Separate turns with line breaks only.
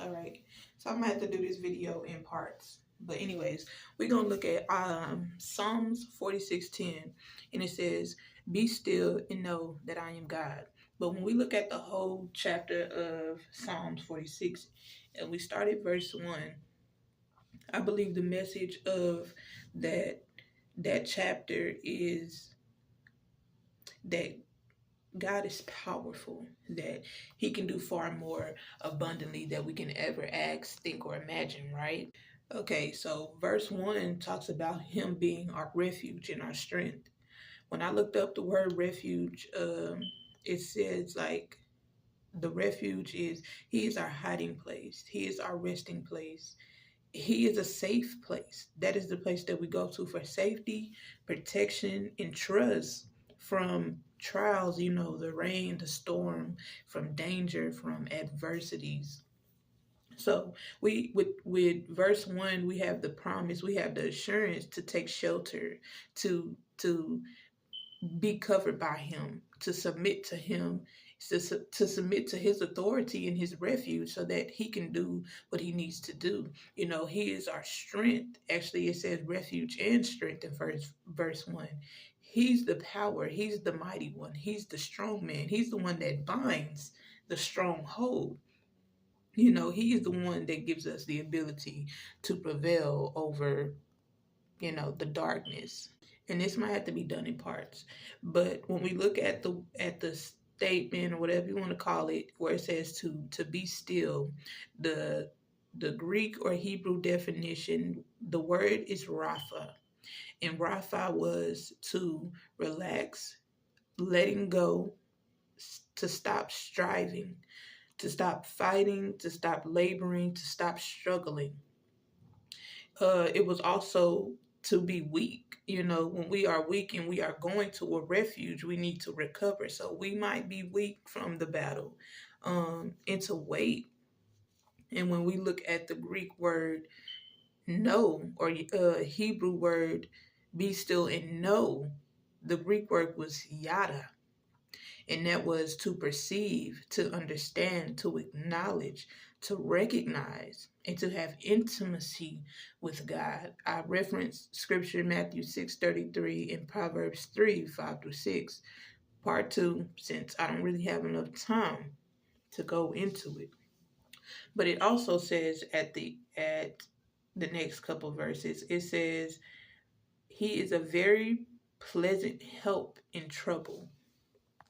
All right. So I'm gonna have to do this video in parts. But anyways, we're gonna look at Psalms 46:10, and it says, "Be still and know that I am God." But when we look at the whole chapter of Psalms 46, and we start at verse 1, I believe the message of that chapter is that God is powerful, that He can do far more abundantly than we can ever ask, think, or imagine, right? Okay, so verse 1 talks about Him being our refuge and our strength. When I looked up the word refuge, it says like the refuge is He is our hiding place, He is our resting place. He is a safe place. That is the place that we go to for safety, protection, and trust from trials, the rain, the storm, from danger, from adversities. So we with verse 1, we have the promise, we have the assurance to take shelter, to be covered by Him, to submit to Him, to submit to His authority and His refuge so that He can do what He needs to do. He is our strength. Actually, it says refuge and strength in verse 1. He's the power. He's the mighty one. He's the strong man. He's the one that binds the stronghold. He is the one that gives us the ability to prevail over, the darkness. And this might have to be done in parts. But when we look at the statement or whatever you want to call it, where it says to be still, the Greek or Hebrew definition, the word is rapha. And rapha was to relax, letting go, to stop striving, to stop fighting, to stop laboring, to stop struggling. It was also to be weak. When we are weak and we are going to a refuge, we need to recover. So we might be weak from the battle, and to wait. And when we look at the Greek word know, or Hebrew word be still and know, the Greek word was yada. And that was to perceive, to understand, to acknowledge, to recognize, and to have intimacy with God. I reference scripture Matthew 6:33 and Proverbs 3:5-6, part 2, since I don't really have enough time to go into it. But it also says at the next couple verses, it says, He is a very pleasant help in trouble.